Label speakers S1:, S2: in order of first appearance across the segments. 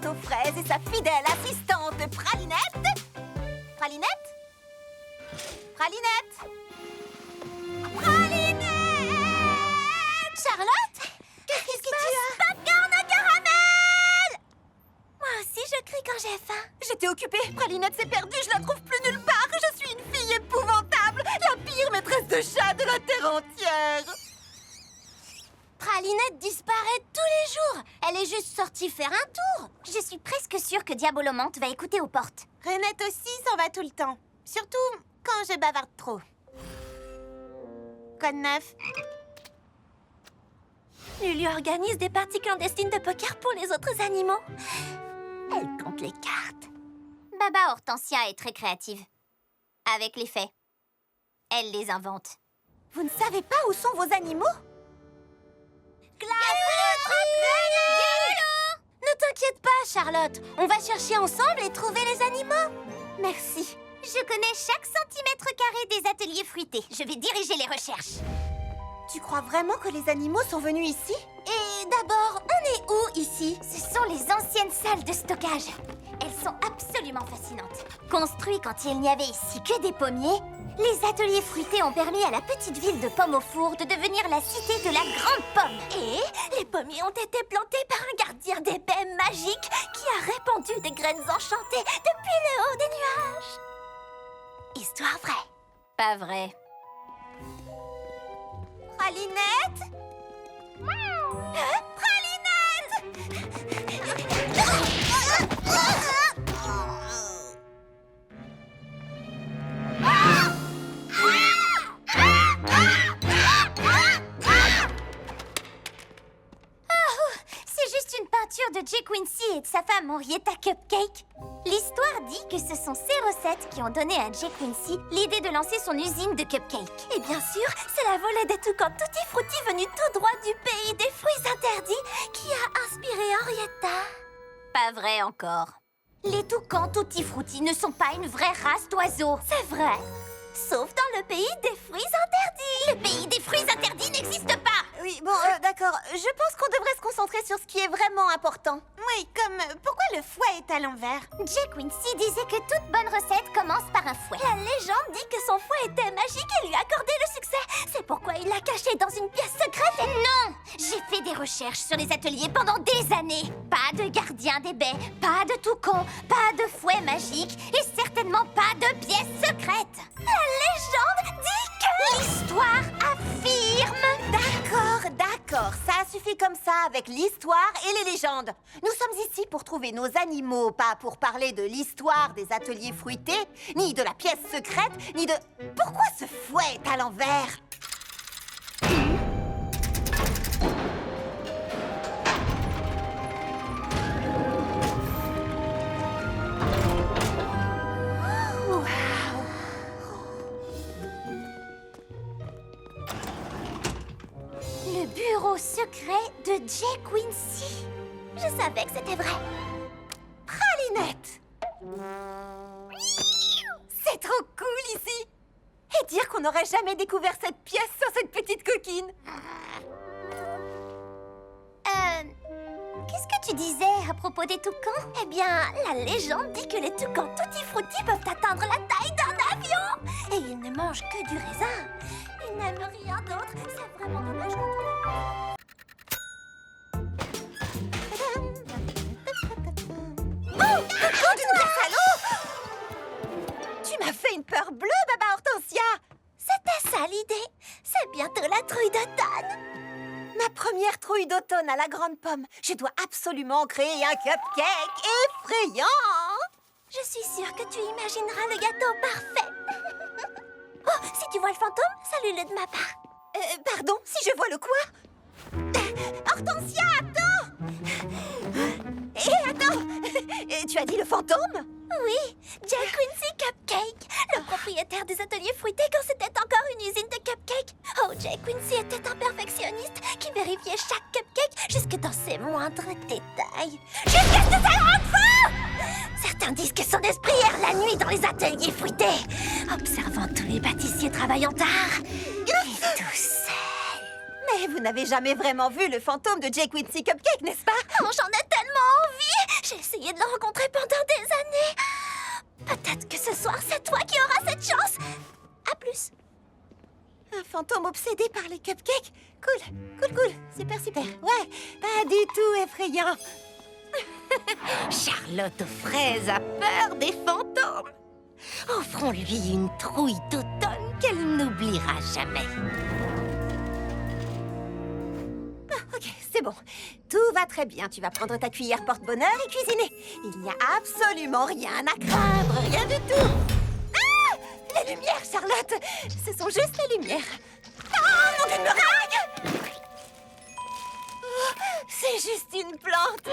S1: tarte aux fraises et sa fidèle assistante Pralinette. Pralinette? Pralinette? Pralinette! Charlotte? Qu'est-ce que tu as? Popcorn au caramel! Moi aussi, je crie quand j'ai faim. J'étais occupée. Pralinette s'est perdue. Je la trouve plus nulle part. Je suis une fille épouvantable. La pire maîtresse de chat de la terre entière.
S2: Pralinette disparaît tous les jours. Elle est juste sortie faire un tour. Je suis presque sûre que Diabolomante va écouter aux portes.
S1: Renette aussi s'en va tout le temps. Surtout quand je bavarde trop. Quoi de neuf?
S2: Lulu organise des parties clandestines de poker pour les autres animaux. Elle compte les cartes. Baba Hortensia est très créative. Avec les faits. Elle les invente.
S1: Vous ne savez pas où sont vos animaux?
S2: Ne t'inquiète pas, Charlotte. On va chercher ensemble et trouver les animaux.
S1: Merci.
S2: Je connais chaque centimètre carré des ateliers fruités. Je vais diriger les recherches.
S1: Tu crois vraiment que les animaux sont venus ici?
S2: Et d'abord, on est où ici? Ce sont les anciennes salles de stockage. Elles sont absolument fascinantes. Construites quand il n'y avait ici que des pommiers, les ateliers fruités ont permis à la petite ville de Pomme au Four de devenir la cité de la Grande Pomme. Et les pommiers ont été plantés par un gardien d'épée magique qui a répandu des graines enchantées depuis le haut des nuages. Histoire vraie. Pas vrai.
S1: Pralinette?
S2: C'est juste une peinture de Jay Quincy et de sa femme Henrietta Cupcake. L'histoire dit que ce sont ces recettes qui ont donné à Jay Quincy l'idée de lancer son usine de cupcakes. Et bien sûr, c'est la volée des toucans Tutti Frutti venue tout droit du pays des fruits interdits qui a inspiré Henrietta. Pas vrai encore. Les toucans Tutti Frutti ne sont pas une vraie race d'oiseaux, c'est vrai. Sauf dans le pays des fruits interdits. Le pays des fruits interdits n'existe pas.
S1: Oui, bon, d'accord. Je pense qu'on devrait se concentrer sur ce qui est vraiment important. Oui, comme pourquoi le fouet est à l'envers?
S2: Jay Quincy disait que toute bonne recette commence par un fouet. La légende dit que son fouet était magique et lui accordait le succès. C'est pourquoi il l'a caché dans une pièce secrète. Non! J'ai fait des recherches sur les ateliers pendant des années. Pas de gardien des baies, pas de toucan, pas de fouet magique et certainement pas de pièce secrète. La légende dit que... L'histoire affirme...
S1: D'accord. Ça suffit comme ça avec l'histoire et les légendes. Nous sommes ici pour trouver nos animaux, pas pour parler de l'histoire des ateliers fruités, ni de la pièce secrète, ni de... Pourquoi ce fouet est à l'envers?
S2: Le bureau secret de Jay Quincy. Je savais que c'était vrai.
S1: Pralinette! C'est trop cool ici! Et dire qu'on n'aurait jamais découvert cette pièce sans cette petite coquine!
S2: Qu'est-ce que tu disais à propos des toucans? Eh bien, la légende dit que les toucans Tutti Frutti peuvent atteindre la taille d'un avion. Et ils ne mangent que du raisin. Ils n'aiment rien d'autre. C'est vraiment dommage
S1: Tu m'as fait une peur bleue, Baba Hortensia!
S2: C'était ça l'idée. C'est bientôt la trouille d'automne.
S1: Ma première trouille d'automne à la Grande Pomme. Je dois absolument créer un cupcake effrayant!
S2: Je suis sûre que tu imagineras le gâteau parfait. Oh, si tu vois le fantôme, salue-le de ma part.
S1: Pardon, si je vois le quoi? Hortensia, attends! Attends! Tu as dit le fantôme?
S2: Oui, Jay Quincy Cupcake, le propriétaire des ateliers fruités quand c'était encore une usine de cupcakes. Oh, Jay Quincy était un perfectionniste qui vérifiait chaque cupcake jusque dans ses moindres détails. Jusqu'à ce que ça le rende fou! Certains disent que son esprit erre la nuit dans les ateliers fruités, observant tous les pâtissiers travaillant tard et tout seul.
S1: Mais vous n'avez jamais vraiment vu le fantôme de Jay Quincy Cupcake, n'est-ce pas?
S2: Oh, j'en ai tellement envie! J'ai essayé de le rencontrer pendant des années. Peut-être que ce soir, c'est toi qui auras cette chance. À plus.
S1: Un fantôme obsédé par les cupcakes? Cool. Super. Ouais, pas du tout effrayant.
S3: Charlotte aux fraises a peur des fantômes. Offrons-lui une trouille d'automne qu'elle n'oubliera jamais.
S1: Ok, c'est bon. Tout va très bien. Tu vas prendre ta cuillère porte-bonheur et cuisiner. Il n'y a absolument rien à craindre, rien du tout. Ah! Les lumières, Charlotte! Ce sont juste les lumières. Oh, mon Dieu, une meringue! Oh, c'est juste une plante.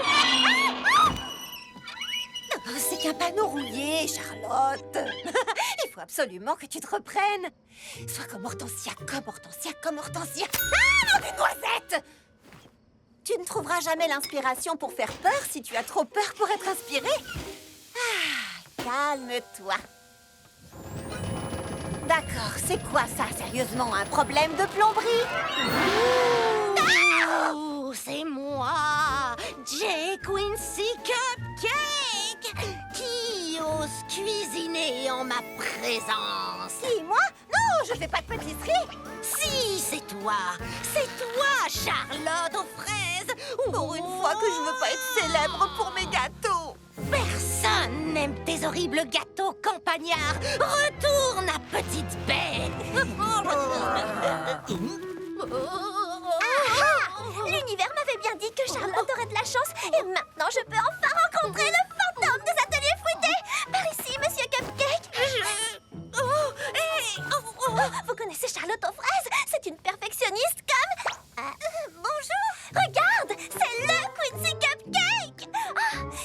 S1: Oh, c'est qu'un panneau rouillé, Charlotte. Il faut absolument que tu te reprennes. Sois comme Hortensia. Ah, mon Dieu, noisette! Tu ne trouveras jamais l'inspiration pour faire peur si tu as trop peur pour être inspiré. Ah, calme-toi. D'accord, c'est quoi ça, sérieusement? Un problème de plomberie?
S3: Oh, c'est moi, J. Quincy Cupcake, qui ose cuisiner en ma présence.
S1: Qui, moi? Non, je fais pas de pâtisserie.
S3: Si, c'est toi, Charlotte aux fraises.
S1: Pour une fois que je veux pas être célèbre pour mes gâteaux.
S3: Personne n'aime tes horribles gâteaux campagnards. Retourne à petite bête.
S2: L'univers m'avait bien dit que Charlotte aurait de la chance. Et maintenant, je peux enfin rencontrer le fantôme des ateliers fruités. Par ici, monsieur Cupcake. Vous connaissez Charlotte aux fraises? C'est une perfectionniste comme... bonjour. Regarde, c'est le Quincy Cupcake.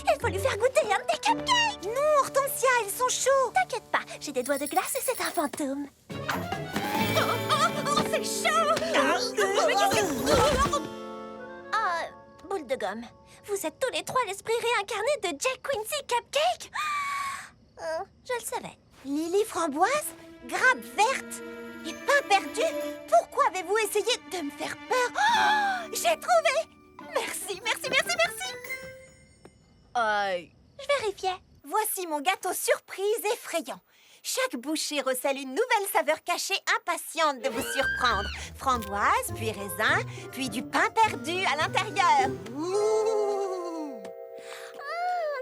S2: Il faut lui faire goûter un de tes cupcakes.
S1: Non, Hortensia, ils sont chauds.
S2: T'inquiète pas, j'ai des doigts de glace et c'est un fantôme.
S1: C'est chaud.
S2: Boule de gomme. Vous êtes tous les trois l'esprit réincarné de J. Quincy Cupcake? Je le savais.
S1: Lily framboise, grappe verte et pain perdu. Pourquoi avez-vous essayé de me faire peur? Oh, j'ai trouvé. Merci.
S2: Je vérifiais.
S1: Voici mon gâteau surprise effrayant. Chaque bouchée recèle une nouvelle saveur cachée impatiente de vous surprendre. Framboise, puis raisin, puis du pain perdu à l'intérieur. Ouh.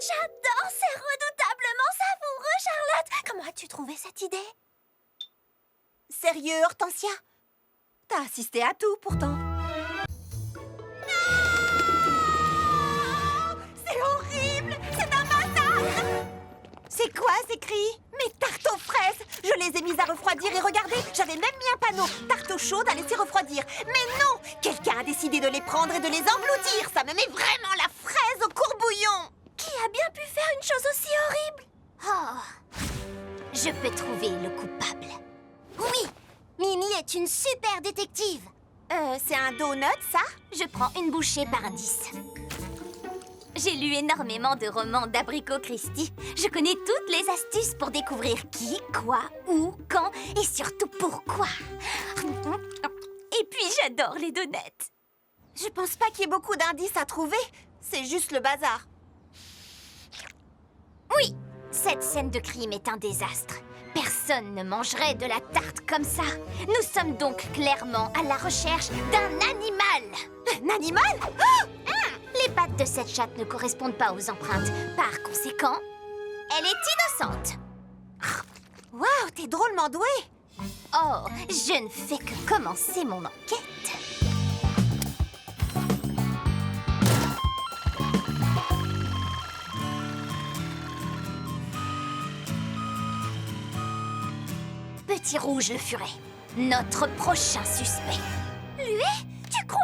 S2: J'adore, c'est redoutablement savoureux, Charlotte. Comment as-tu trouvé cette idée?
S1: Sérieux, Hortensia? T'as assisté à tout, pourtant. C'est horrible! C'est un massacre! C'est quoi ces cris? Mes tartes aux fraises! Je les ai mises à refroidir et regardez, j'avais même mis un panneau tarte aux chaudes à laisser refroidir. Mais non! Quelqu'un a décidé de les prendre et de les engloutir. Ça me met vraiment la fraise au courbouillon.
S2: Qui a bien pu faire une chose aussi horrible? Je peux trouver le coupable. Oui, Mimi est une super détective.
S1: C'est un donut, ça?
S2: Je prends une bouchée par 10. J'ai lu énormément de romans d'Abricot Christie. Je connais toutes les astuces pour découvrir qui, quoi, où, quand et surtout pourquoi. Et puis j'adore les donuts.
S1: Je pense pas qu'il y ait beaucoup d'indices à trouver. C'est juste le bazar.
S2: Oui, cette scène de crime est un désastre. Personne ne mangerait de la tarte comme ça. Nous sommes donc clairement à la recherche d'un animal.
S1: Un animal?
S2: Les pattes de cette chatte ne correspondent pas aux empreintes. Par conséquent, elle est innocente.
S1: Waouh, t'es drôlement douée.
S2: Oh, je ne fais que commencer mon enquête. Petit Rouge le Furet, notre prochain suspect. Lui? Tu crois?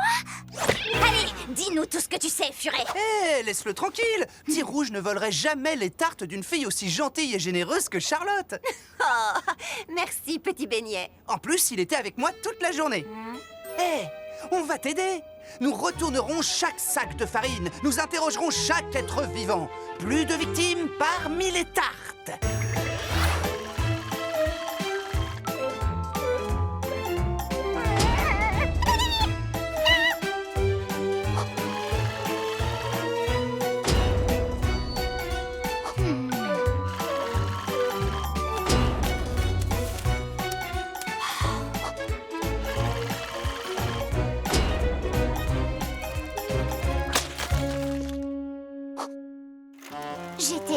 S2: Allez, dis-nous tout ce que tu sais, Furet.
S4: Hé, laisse-le tranquille. Petit Rouge ne volerait jamais les tartes d'une fille aussi gentille et généreuse que Charlotte.
S1: Oh, merci, petit beignet.
S4: En plus, il était avec moi toute la journée. Hé, on va t'aider. Nous retournerons chaque sac de farine. Nous interrogerons chaque être vivant. Plus de victimes parmi les tartes.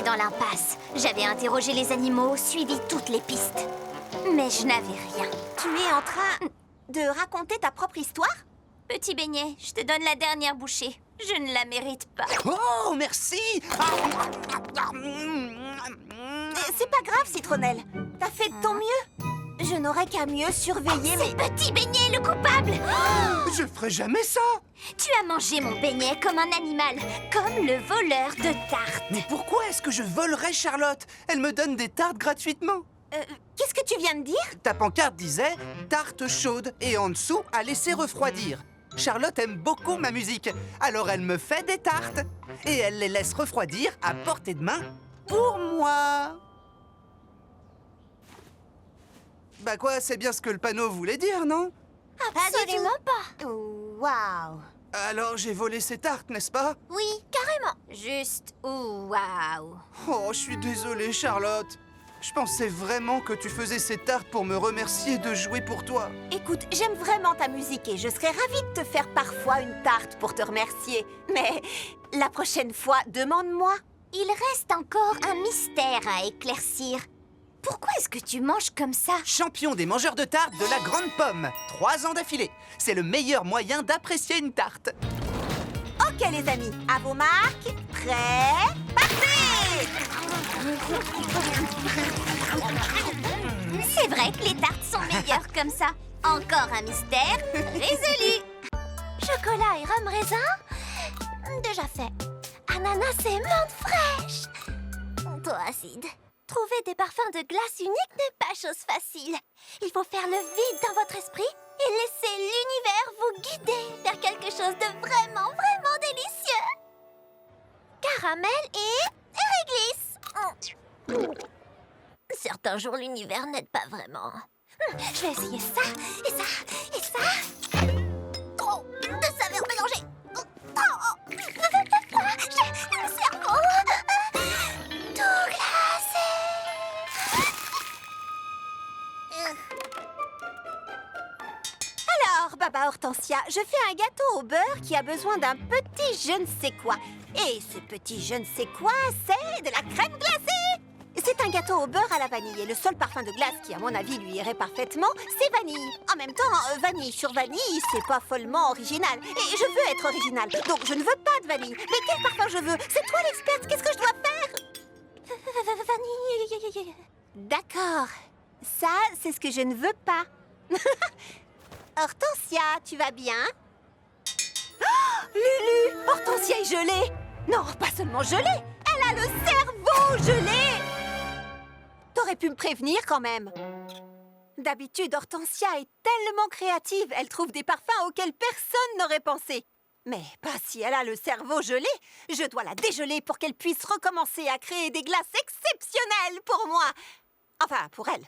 S2: dans l'impasse. J'avais interrogé les animaux, suivi toutes les pistes. Mais je n'avais rien.
S1: Tu es en train de raconter ta propre histoire?
S2: Petit beignet, je te donne la dernière bouchée. Je ne la mérite pas.
S4: Oh, merci!
S1: C'est pas grave, Citronnelle. T'as fait de ton mieux. Je n'aurais qu'à mieux surveiller mes...
S2: C'est Petit Beignet le coupable!
S4: Je ferai jamais ça!
S2: Tu as mangé mon beignet comme un animal, comme le voleur de tartes.
S4: Mais pourquoi est-ce que je volerais Charlotte? Elle me donne des tartes gratuitement.
S1: Qu'est-ce que tu viens de dire?
S4: Ta pancarte disait « tarte chaude » et en dessous « à laisser refroidir ». Charlotte aime beaucoup ma musique, alors elle me fait des tartes. Et elle les laisse refroidir à portée de main pour moi. Bah quoi, c'est bien ce que le panneau voulait dire, non?
S2: Absolument pas.
S1: Waouh!
S4: Alors j'ai volé ces tartes, n'est-ce pas?
S2: Oui, carrément. Juste, waouh.
S4: Oh, je suis désolée, Charlotte. Je pensais vraiment que tu faisais ces tartes pour me remercier de jouer pour toi.
S1: Écoute, j'aime vraiment ta musique et je serais ravie de te faire parfois une tarte pour te remercier. Mais la prochaine fois, demande-moi.
S2: Il reste encore un mystère à éclaircir. Pourquoi est-ce que tu manges comme ça?
S4: Champion des mangeurs de tartes de la Grande Pomme. 3 ans d'affilée. C'est le meilleur moyen d'apprécier une tarte.
S1: Ok les amis, à vos marques, prêts, partez!
S2: C'est vrai que les tartes sont meilleures comme ça. Encore un mystère résolu. Chocolat et rhum raisin? Déjà fait. Ananas et menthe fraîche? Trop acide. Trouver des parfums de glace uniques n'est pas chose facile. Il faut faire le vide dans votre esprit et laisser l'univers vous guider vers quelque chose de vraiment, vraiment délicieux. Caramel et réglisse. Certains jours, l'univers n'aide pas vraiment. Je vais essayer ça, et ça, et ça. Oh, de saveurs mélangées. Oh, j'ai le cerveau tout glacé.
S1: Alors, Baba Hortensia, je fais un gâteau au beurre qui a besoin d'un petit je ne sais quoi. Et ce petit je ne sais quoi, c'est de la crème glacée. C'est un gâteau au beurre à la vanille et le seul parfum de glace qui, à mon avis, lui irait parfaitement, c'est vanille. En même temps, vanille sur vanille, c'est pas follement original. Et je veux être original, donc je ne veux pas de vanille. Mais quel parfum je veux? C'est toi l'experte, qu'est-ce que je dois faire?
S2: Vanille.
S1: D'accord. Ça, c'est ce que je ne veux pas. Hortensia, tu vas bien? Oh, Lulu! Hortensia est gelée! Non, pas seulement gelée, elle a le cerveau gelé! T'aurais pu me prévenir quand même. D'habitude, Hortensia est tellement créative, elle trouve des parfums auxquels personne n'aurait pensé. Mais pas si elle a le cerveau gelé. Je dois la dégeler pour qu'elle puisse recommencer à créer des glaces exceptionnelles pour moi. Enfin, pour elle.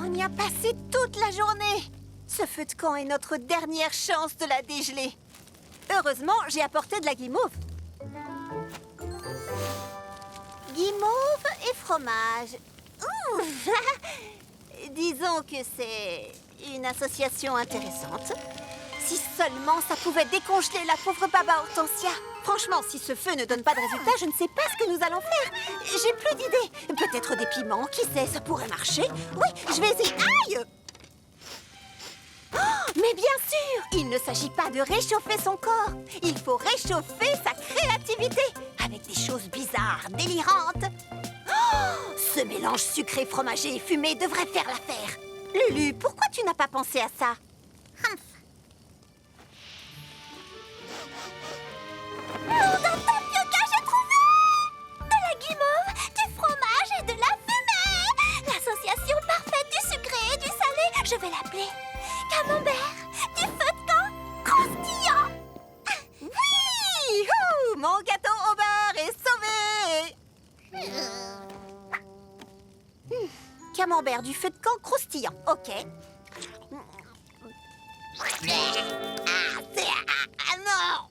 S1: On y a passé toute la journée. Ce feu de camp est notre dernière chance de la dégeler. Heureusement, j'ai apporté de la guimauve. Guimauve et fromage. Ouh. Disons que c'est une association intéressante. Si seulement ça pouvait décongeler la pauvre Baba Hortensia. Franchement, si ce feu ne donne pas de résultat, je ne sais pas ce que nous allons faire. J'ai plus d'idées. Peut-être des piments, qui sait, ça pourrait marcher. Oui, je vais essayer. Aïe! Oh, mais bien sûr, il ne s'agit pas de réchauffer son corps. Il faut réchauffer sa créativité avec des choses bizarres, délirantes. Oh, ce mélange sucré, fromagé et fumé devrait faire l'affaire. Lulu, pourquoi tu n'as pas pensé à ça?
S2: Monde en tapioca, j'ai trouvé! De la guimauve, du fromage et de la fumée! L'association parfaite du sucré et du salé, je vais l'appeler camembert, du feu de camp, croustillant!
S1: Oui! Ouh, mon gâteau au beurre est sauvé! Camembert du feu de camp croustillant, ok. Non!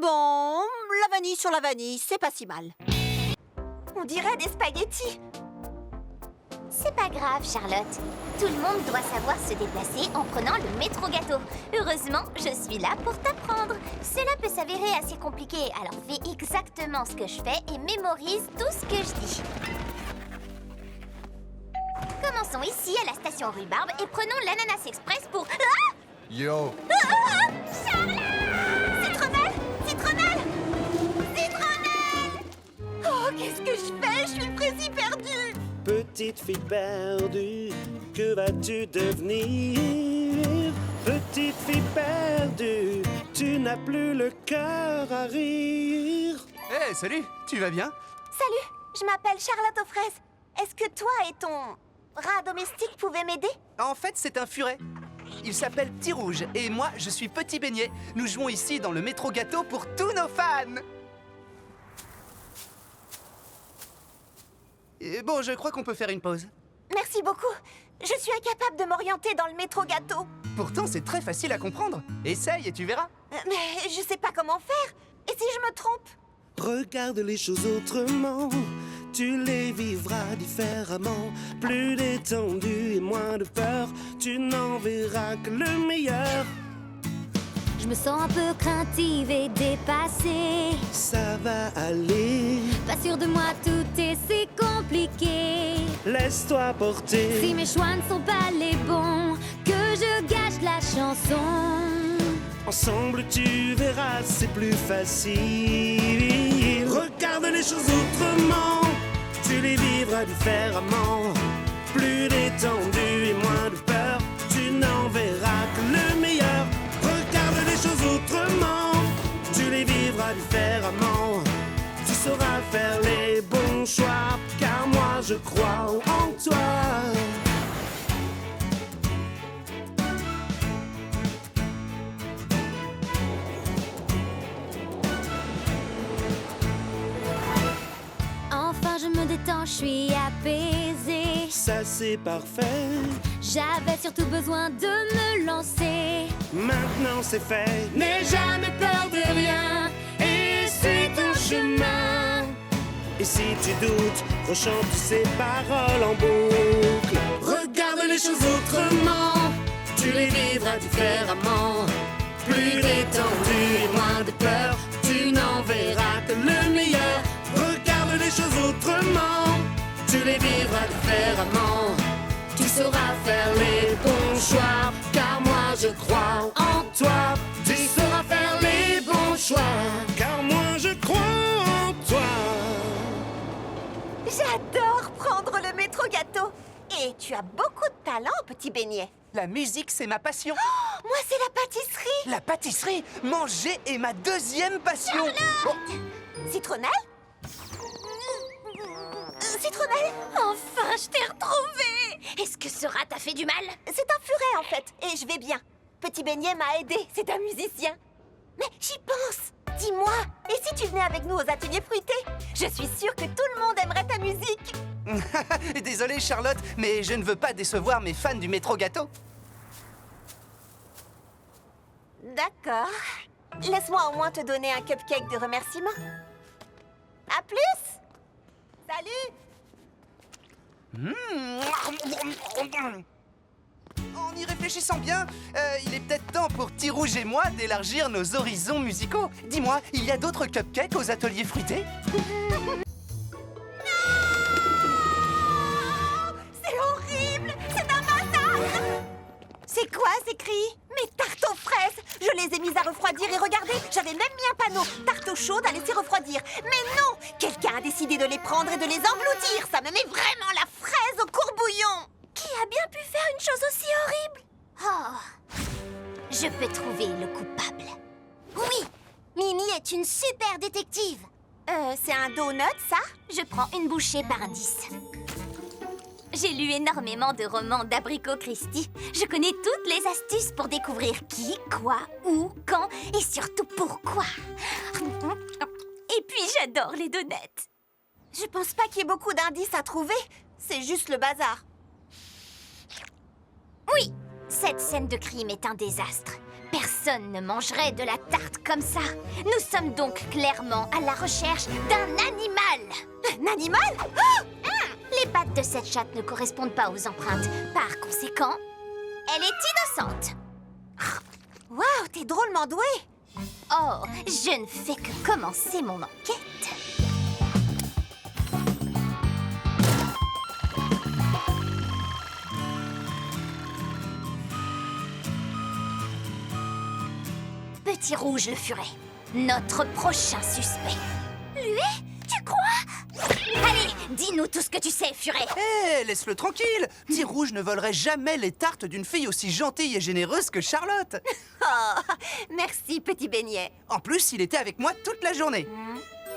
S1: Bon, la vanille sur la vanille, c'est pas si mal. On dirait des spaghettis.
S2: C'est pas grave, Charlotte. Tout le monde doit savoir se déplacer en prenant le métro gâteau. Heureusement, je suis là pour t'apprendre. Cela peut s'avérer assez compliqué, alors fais exactement ce que je fais et mémorise tout ce que je dis. Commençons ici à la station Rhubarbe et prenons l'Ananas Express pour... Ah!
S5: Yo,
S2: Charlotte! Citronnelle! Citronnelle! Citronnelle!
S1: Oh, qu'est-ce que je fais? Je suis précis perdue.
S6: Petite fille perdue, que vas-tu devenir? Petite fille perdue, tu n'as plus le cœur à rire.
S4: Hé, salut, tu vas bien?
S1: Salut, je m'appelle Charlotte aux fraises. Est-ce que toi et ton rat domestique pouvaient m'aider?
S4: En fait, c'est un furet. Il s'appelle Petit Rouge et moi, je suis Petit Beignet. Nous jouons ici dans le métro gâteau pour tous nos fans. Et bon, je crois qu'on peut faire une pause.
S1: Merci beaucoup. Je suis incapable de m'orienter dans le métro gâteau.
S4: Pourtant, c'est très facile à comprendre. Essaye et tu verras.
S1: Mais je sais pas comment faire. Et si je me trompe?
S6: Regarde les choses autrement, tu les vivras différemment. Plus détendu et moins de peur, tu n'en verras que le meilleur.
S2: Je me sens un peu craintive et dépassée.
S6: Ça va aller,
S2: Pas sûre de moi, tout est si compliqué.
S6: laisse-toi
S2: Si
S6: porter.
S2: mes choix ne sont pas les bons, que je gâche la chanson.
S6: Ensemble tu verras, c'est plus facile. Regarde les choses autrement, tu les vivras différemment. Plus détendu et moins de peur, tu n'en verras que le meilleur. Regarde les choses autrement, tu les vivras différemment. Tu sauras faire les bons choix, car moi je crois en toi.
S2: Enfin je me détends, je suis apaisée.
S6: Ça c'est parfait,
S2: J'avais surtout besoin de me lancer.
S6: maintenant c'est fait.
S2: N'aie jamais peur de rien et suis ton chemin.
S6: Et si tu doutes, rechante ces paroles en boucle. Regarde les choses autrement, tu les vivras différemment. Plus détendu et moins de peur, tu n'en verras que le meilleur. Regarde les choses autrement, tu les vivras différemment. Tu sauras faire les bons choix, car moi je crois en toi. Tu sauras faire les bons choix, car moi je crois en toi.
S1: J'adore prendre le métro gâteau. Et tu as beaucoup de talent, Petit Beignet.
S4: La musique, c'est ma passion.
S1: Moi, c'est la pâtisserie.
S4: La pâtisserie, manger est ma deuxième passion. Oh,
S1: Citronnelle? Citronnelle?
S2: Enfin, je t'ai retrouvée. Est-ce que ce rat t'a fait du mal?
S1: C'est un furet, en fait. Et je vais bien. Petit Beignet m'a aidé. C'est un musicien. Mais j'y pense. Dis-moi, et si tu venais avec nous aux ateliers fruités? Je suis sûre que tout le monde aimerait ta musique.
S4: Désolé Charlotte, mais je ne veux pas décevoir mes fans du métro gâteau.
S1: D'accord. Laisse-moi au moins te donner un cupcake de remerciement. À plus. Salut.
S4: En y réfléchissant bien, il est peut-être temps pour Petit Rouge et moi d'élargir nos horizons musicaux. Dis-moi, il y a d'autres cupcakes aux ateliers fruités?
S1: C'est horrible. C'est un massacre. C'est quoi ces cris? Mes tartes aux fraises. Je les ai mises à refroidir et regardez, j'avais même mis un panneau. Tarte aux chaudes à laisser refroidir. Mais non, quelqu'un a décidé de les prendre et de les engloutir. Ça me met vraiment la fraise au courbouillon. Qui a bien pu faire une chose aussi horrible?
S2: Oh, peux trouver le coupable. Oui, Mimi est une super détective.
S1: C'est un donut, ça?
S2: Je prends une bouchée par indice. J'ai lu énormément de romans d'Abricot Christie. Je connais toutes les astuces pour découvrir qui, quoi, où, quand et surtout pourquoi. Et puis j'adore les donuts.
S1: Je pense pas qu'il y ait beaucoup d'indices à trouver. C'est juste le bazar.
S2: Oui, cette scène de crime est un désastre. Personne ne mangerait de la tarte comme ça. Nous sommes donc clairement à la recherche d'un animal.
S1: Un animal?
S2: Les pattes de cette chatte ne correspondent pas aux empreintes. Par conséquent, elle est innocente.
S1: Waouh, t'es drôlement douée.
S2: Oh, je ne fais que commencer mon enquête. Petit Rouge le Furet, notre prochain suspect. Lui? Tu crois? Allez, dis-nous tout ce que tu sais, Furet.
S4: Hé, laisse-le tranquille. Petit Rouge ne volerait jamais les tartes d'une fille aussi gentille et généreuse que Charlotte.
S1: Oh, merci, petit beignet.
S4: En plus, il était avec moi toute la journée.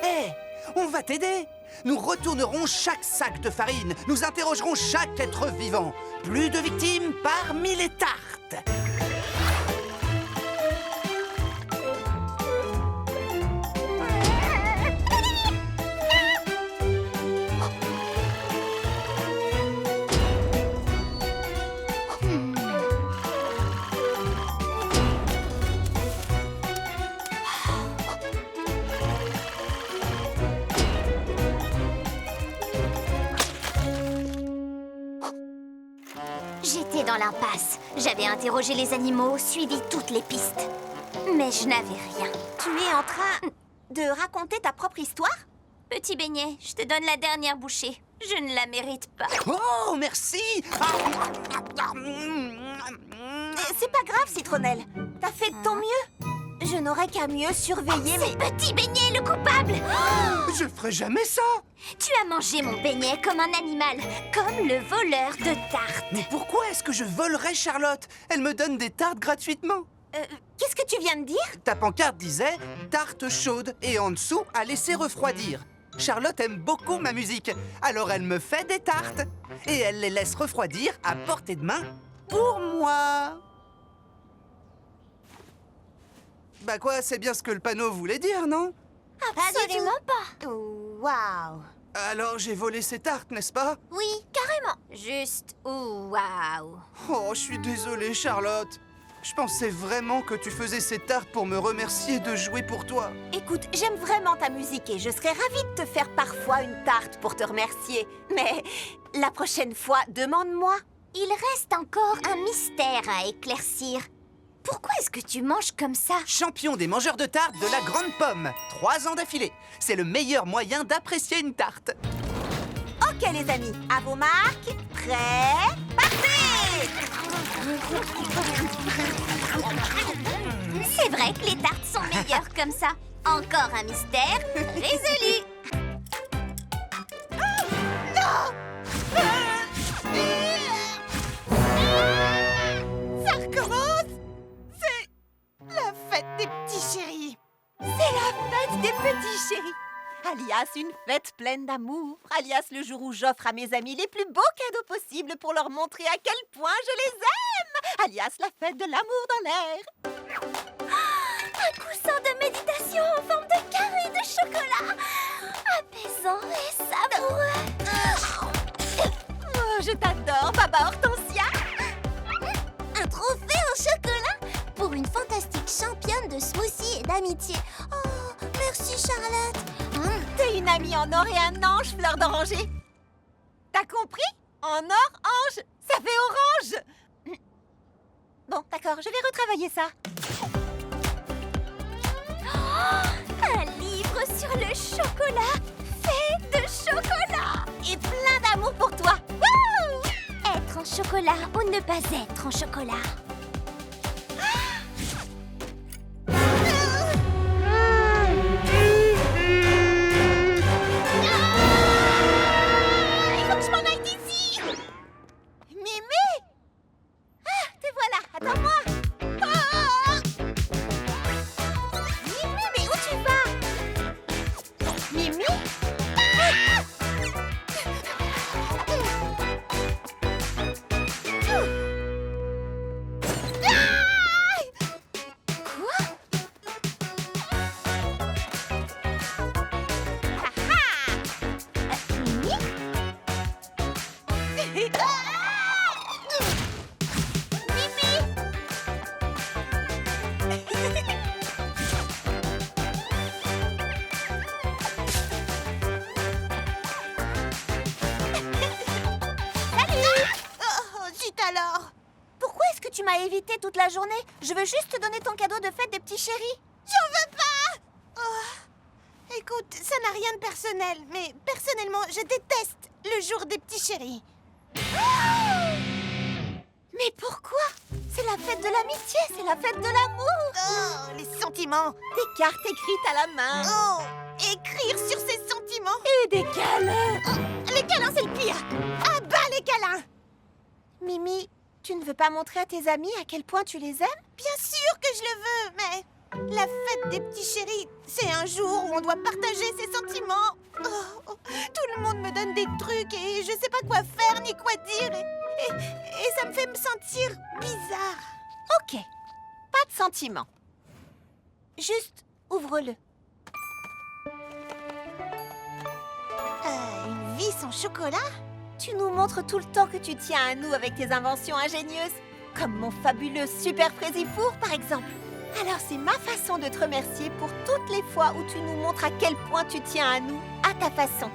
S4: Hé, on va t'aider. Nous retournerons chaque sac de farine. Nous interrogerons chaque être vivant. Plus de victimes parmi les tartes.
S2: J'étais dans l'impasse. J'avais interrogé les animaux, suivi toutes les pistes. Mais je n'avais rien.
S1: Tu es en train de raconter ta propre histoire?
S2: Petit beignet, je te donne la dernière bouchée. Je ne la mérite pas.
S4: Oh, merci.
S1: C'est pas grave, Citronnelle. T'as fait de ton mieux. Je n'aurais qu'à mieux surveiller
S2: C'est Petit Beignet le coupable.
S4: Je ferai jamais ça.
S2: Tu as mangé mon beignet comme un animal, comme le voleur de tartes.
S4: Mais pourquoi est-ce que je volerais Charlotte? Elle me donne des tartes gratuitement.
S1: Qu'est-ce que tu viens de dire?
S4: Ta pancarte disait « tarte chaude » et en dessous « à laisser refroidir ». Charlotte aime beaucoup ma musique, alors elle me fait des tartes. Et elle les laisse refroidir à portée de main pour moi. Bah quoi, c'est bien ce que le panneau voulait dire, non?
S2: Absolument pas.
S1: Waouh.
S4: Alors j'ai volé ces tartes, n'est-ce pas?
S2: Oui, carrément. Juste, waouh.
S4: Oh, je suis désolé, Charlotte. Je pensais vraiment que tu faisais ces tartes pour me remercier de jouer pour toi.
S1: Écoute, j'aime vraiment ta musique et je serais ravie de te faire parfois une tarte pour te remercier. Mais la prochaine fois, demande-moi.
S2: Il reste encore un mystère à éclaircir. Pourquoi est-ce que tu manges comme ça?
S4: Champion des mangeurs de tartes de la Grande Pomme. 3 ans d'affilée. C'est le meilleur moyen d'apprécier une tarte.
S1: Ok les amis, à vos marques, prêts, partez!
S2: C'est vrai que les tartes sont meilleures comme ça. Encore un mystère résolu.
S1: Ça recommence! C'est la fête des petits chéris. C'est la fête des petits chéris. Alias une fête pleine d'amour. Alias le jour où j'offre à mes amis les plus beaux cadeaux possibles pour leur montrer à quel point je les aime. Alias la fête de l'amour dans l'air.
S2: Un coussin de méditation en forme de carré de chocolat. Apaisant et savoureux.
S1: Oh, je t'adore, Baba Hortensia.
S2: Un trophée en chocolat pour une fantastique championne de smoothie et d'amitié. Oh, merci Charlotte.
S1: T'es une amie en or et un ange, fleur d'oranger. T'as compris? En or, ange, ça fait orange. Bon, d'accord, je vais retravailler ça.
S2: Un livre sur le chocolat, fait de chocolat.
S1: Et plein d'amour pour toi. Wouh!
S2: Être en chocolat ou ne pas être en chocolat.
S1: Il faut que je m'en aille d'ici. Mimi! Ah, te voilà, attends-moi. Ah! Oh, zut alors! Pourquoi est-ce que tu m'as évité toute la journée? Je veux juste te donner ton cadeau de fête des petits chéris. J'en veux pas! Oh. Écoute, ça n'a rien de personnel, mais personnellement, je déteste le jour des petits chéris. Mais pourquoi? C'est la fête de l'amitié, c'est la fête de l'amour. Oh, les sentiments. Des cartes écrites à la main. Oh, écrire sur ses sentiments. Et des câlins. Oh, les câlins, c'est le pire. Ah bah, les câlins. Mimi, tu ne veux pas montrer à tes amis à quel point tu les aimes? Bien sûr que je le veux, mais la fête des petits chéris, c'est un jour où on doit partager ses sentiments. Oh, tout le monde me donne des trucs et je sais pas quoi faire ni quoi dire et ça me fait me sentir bizarre. Ok, pas de sentiments. Juste ouvre-le. Une vie sans chocolat? Tu nous montres tout le temps que tu tiens à nous avec tes inventions ingénieuses, comme mon fabuleux super Fraisifour par exemple. Alors c'est ma façon de te remercier pour toutes les fois où tu nous montres à quel point tu tiens à nous, à ta façon.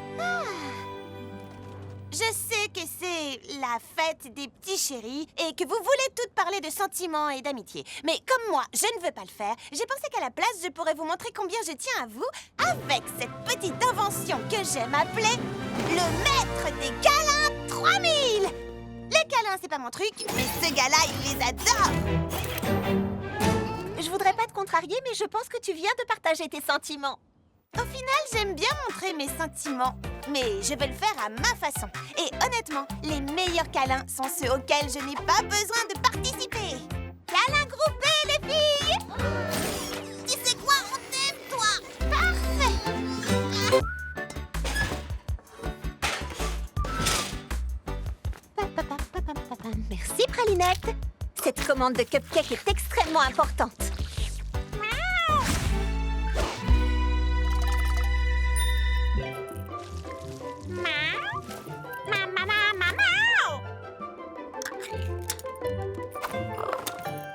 S1: Je sais que c'est la fête des petits chéris et que vous voulez toutes parler de sentiments et d'amitié. Mais comme moi, je ne veux pas le faire, j'ai pensé qu'à la place, je pourrais vous montrer combien je tiens à vous avec cette petite invention que j'aime appeler le maître des câlins 3000. Les câlins, c'est pas mon truc, mais ce gars-là, il les adore. Je voudrais pas te contrarier, mais je pense que tu viens de partager tes sentiments. Au final, j'aime bien montrer mes sentiments, mais je veux le faire à ma façon. Et honnêtement, les meilleurs câlins sont ceux auxquels je n'ai pas besoin de participer. Câlins groupés, les filles! Tu sais quoi, on t'aime, toi! Parfait! Merci, Pralinette. Cette commande de cupcake est extrêmement importante.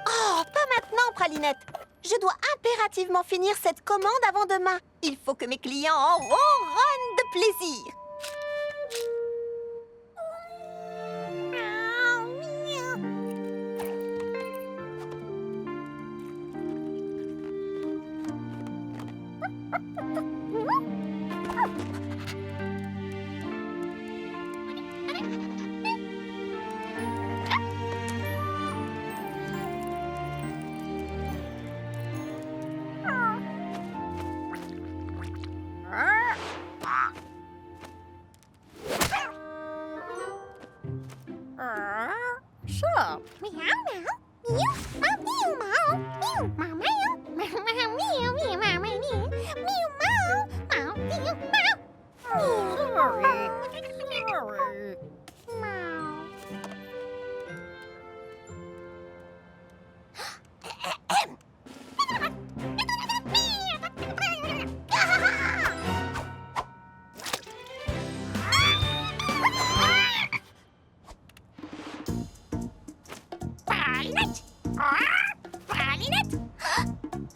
S1: Oh, pas maintenant, Pralinette. Je dois impérativement finir cette commande avant demain. Il faut que mes clients en ronronnent de plaisir.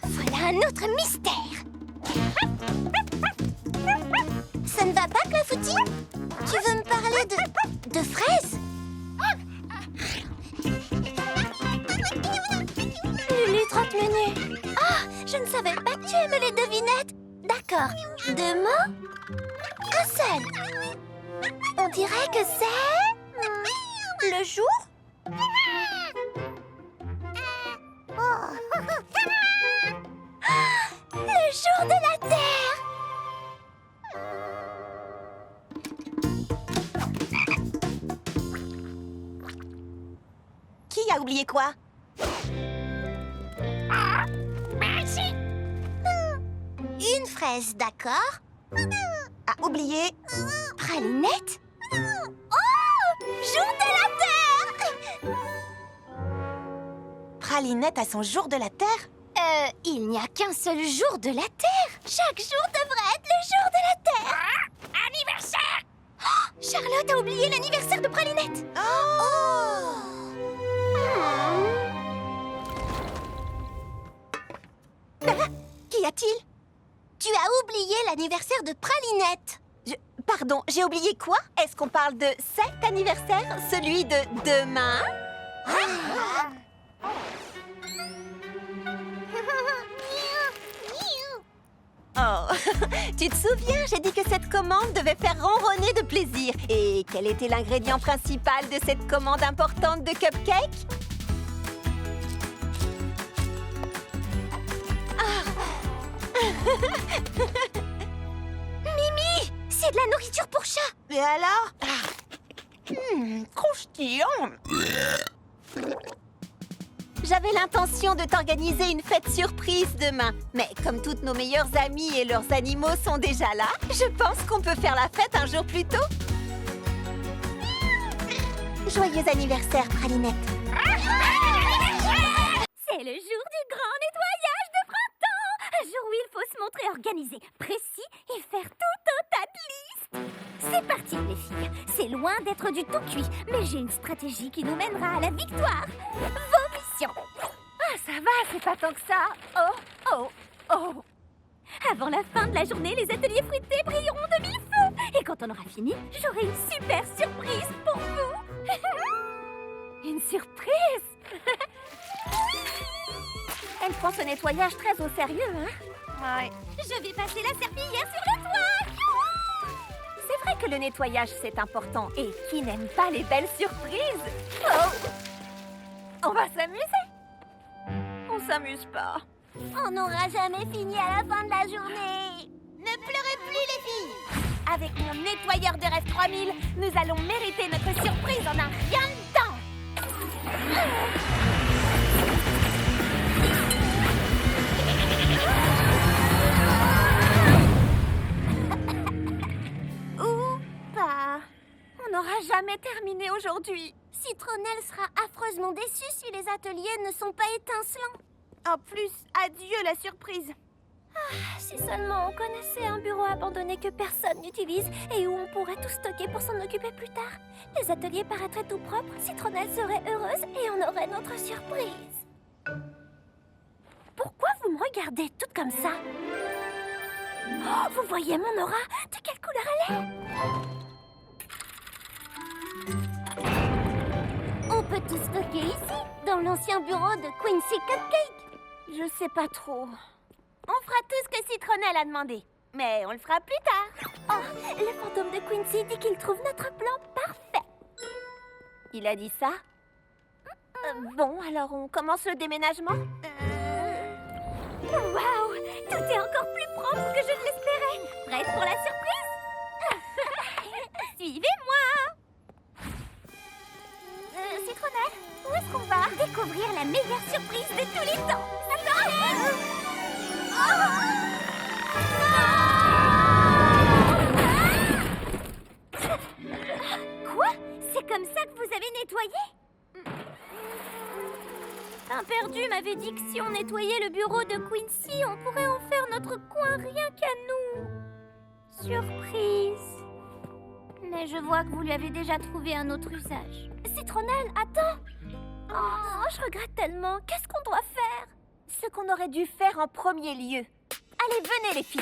S1: Voilà un autre mystère. Ça ne va pas, Clafoutis? Tu veux me parler de fraises? Lulu 30 menus. Ah, je ne savais pas que tu aimais les devinettes. D'accord. 2 mots? Un seul. On dirait que c'est... le jour? Le jour de la Terre! Qui a oublié quoi? Une fraise, d'accord? A oublié Pralinette? Oh! Jour de la Terre! Pralinette a son jour de la Terre? Il n'y a qu'un seul jour de la Terre. Chaque jour devrait être le jour de la Terre. Anniversaire! Oh,
S2: Charlotte a oublié l'anniversaire de Pralinette.
S1: Qu'y a-t-il?
S2: Tu as oublié l'anniversaire de Pralinette.
S1: Pardon, j'ai oublié quoi? Est-ce qu'on parle de cet anniversaire? Celui de demain? Oh, tu te souviens, j'ai dit que cette commande devait faire ronronner de plaisir. Et quel était l'ingrédient principal de cette commande importante de cupcake?
S2: Mimi, c'est de la nourriture pour chat.
S1: Et alors? Croustillant. J'avais l'intention de t'organiser une fête surprise demain. Mais comme toutes nos meilleures amies et leurs animaux sont déjà là, je pense qu'on peut faire la fête un jour plus tôt. Joyeux anniversaire, Pralinette.
S2: C'est le jour du grand nettoyage de printemps. Un jour où il faut se montrer organisé, précis et faire tout un tas de listes. C'est parti, les filles. C'est loin d'être du tout cuit, mais j'ai une stratégie qui nous mènera à la victoire. Vos missions.
S1: Ah, ça va, c'est pas tant que ça. Oh, oh, oh.
S2: Avant la fin de la journée, les ateliers fruités brilleront de mille feux. Et quand on aura fini, j'aurai une super surprise pour vous.
S1: Une surprise. Elle prend ce nettoyage très au sérieux, hein? Ouais.
S2: Je vais passer la serpillière sur le toit.
S1: C'est vrai que le nettoyage, c'est important. Et qui n'aime pas les belles surprises? Oh! On va s'amuser? On s'amuse pas.
S2: On n'aura jamais fini à la fin de la journée. Ne pleurez plus, les filles.
S1: Avec mon nettoyeur de rêve 3000, nous allons mériter notre surprise en un rien de temps. Ou pas. On n'aura jamais terminé aujourd'hui.
S2: Citronnelle sera affreusement déçue si les ateliers ne sont pas étincelants.
S1: En plus, adieu la surprise.
S2: Si seulement on connaissait un bureau abandonné que personne n'utilise et où on pourrait tout stocker pour s'en occuper plus tard. Les ateliers paraîtraient tout propres, Citronnelle serait heureuse et on aurait notre surprise.
S1: Pourquoi vous me regardez toute comme ça? Oh, vous voyez mon aura? De quelle couleur elle est?
S2: On peut tout stocker ici, dans l'ancien bureau de Quincy Cupcake.
S1: Je sais pas trop. On fera tout ce que Citronnelle a demandé. Mais on le fera plus tard.
S2: Oh, le fantôme de Quincy dit qu'il trouve notre plan parfait.
S1: Il a dit ça? Bon, alors on commence le déménagement?
S2: Waouh! Tout est encore plus propre que je ne l'espérais. Prête pour la surprise? Suivez-moi! Citronnelle, où est-ce qu'on va? Découvrir la meilleure surprise de tous les temps. Attendez! Quoi? C'est comme ça que vous avez nettoyé? Un perdu m'avait dit que si on nettoyait le bureau de Quincy, on pourrait en faire notre coin rien qu'à nous. Surprise. Mais je vois que vous lui avez déjà trouvé un autre usage. Citronnelle, attends! Oh, je regrette tellement. Qu'est-ce qu'on doit faire?
S1: Ce qu'on aurait dû faire en premier lieu. Allez, venez les filles.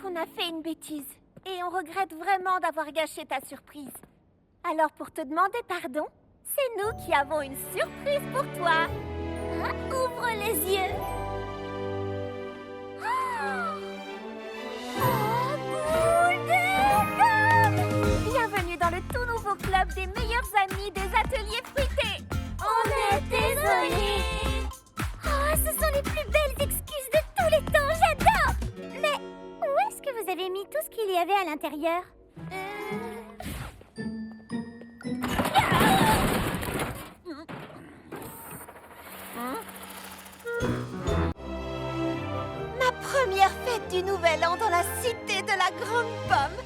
S1: On a fait une bêtise et on regrette vraiment d'avoir gâché ta surprise. Alors pour te demander pardon, c'est nous qui avons une surprise pour toi.
S2: Ouvre les yeux.
S1: Boule de gomme! Bienvenue dans le tout nouveau club des meilleurs amis des ateliers fruités.
S2: On est désolés. Oh, ce sont les plus belles excuses de tous les temps, j'adore. Mais où est-ce que vous avez mis tout ce qu'il y avait à l'intérieur?
S1: Ma première fête du Nouvel An dans la cité de la Grande Pomme.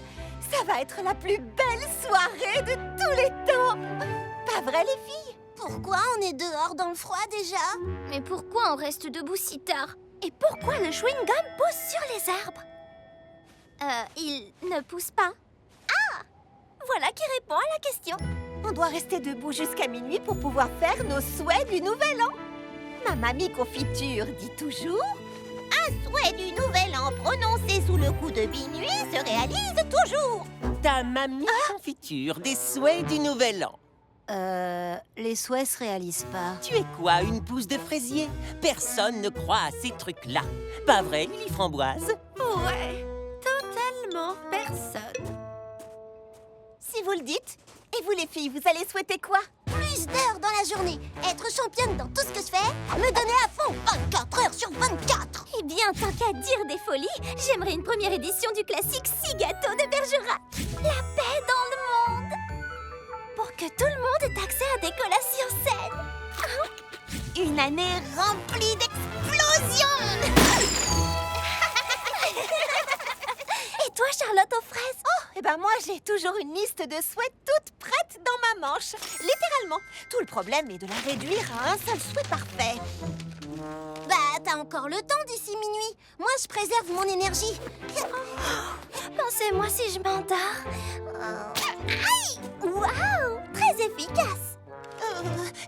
S1: Ça va être la plus belle soirée de tous les temps. Pas vrai, les filles?
S2: Pourquoi on est dehors dans le froid déjà? Mais pourquoi on reste debout si tard?
S1: Et pourquoi le chewing-gum pousse sur les arbres?
S2: Il ne pousse pas.
S1: Voilà qui répond à la question. On doit rester debout jusqu'à minuit pour pouvoir faire nos souhaits du Nouvel An. Ma mamie confiture dit toujours: un souhait du Nouvel An prononcé sous le coup de minuit se réalise toujours.
S5: Ta mamie confiture des souhaits du Nouvel An.
S1: Les souhaits se réalisent pas.
S5: Tu es quoi, une pousse de fraisier? Personne ne croit à ces trucs-là. Pas vrai, Lily Framboise?
S1: Ouais, totalement personne. Si vous le dites. Et vous les filles, vous allez souhaiter quoi?
S2: Plus d'heures dans la journée, être championne dans tout ce que je fais, me donner à fond 24 heures sur 24.
S1: Eh bien, tant qu'à dire des folies, j'aimerais une première édition du classique 6 gâteaux de Bergerac. La paix dans le monde. Pour que tout le monde ait accès à des collations saines. Une année remplie d'explosions. Et toi, Charlotte aux fraises? Oh, eh ben moi, j'ai toujours une liste de souhaits toute prête dans ma manche. Littéralement. Tout le problème est de la réduire à un seul souhait parfait.
S2: Bah, t'as encore le temps d'ici minuit. Moi, je préserve mon énergie.
S1: Pensez-moi si je m'endors. Aïe! Waouh! Très efficace.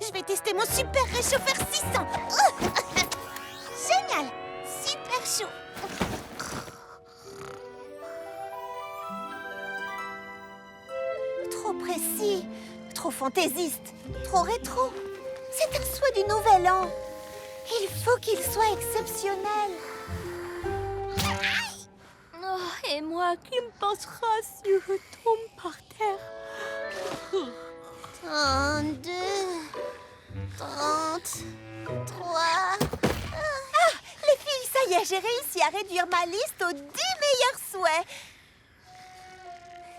S1: Je vais tester mon super réchauffeur 600. Génial! Super chaud. Trop précis, trop fantaisiste, trop rétro. C'est un souhait du Nouvel An. Il faut qu'il soit exceptionnel. Oh, et moi qui me passera si je tombe par terre.
S2: 32, 33...
S1: Les filles, ça y est, j'ai réussi à réduire ma liste aux 10 meilleurs souhaits.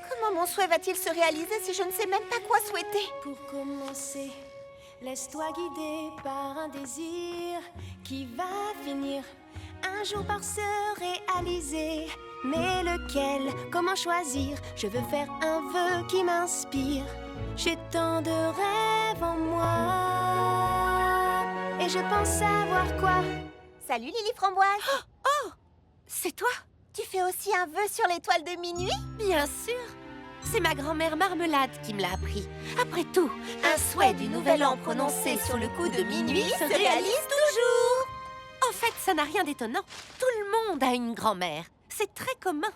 S1: Comment mon souhait va-t-il se réaliser si je ne sais même pas quoi souhaiter?
S7: Pour commencer, laisse-toi guider par un désir qui va finir un jour par se réaliser. Mais lequel? Comment choisir? Je veux faire un vœu qui m'inspire. J'ai tant de rêves en moi et je pense savoir quoi.
S1: Salut Lily Framboise. Oh, c'est toi? Tu fais aussi un vœu sur l'étoile de minuit?
S3: Bien sûr. C'est ma grand-mère Marmelade qui me l'a appris. Après tout, un souhait du Nouvel An prononcé sur le coup de minuit se réalise toujours. En fait, ça n'a rien d'étonnant. Tout le monde a une grand-mère. C'est très commun.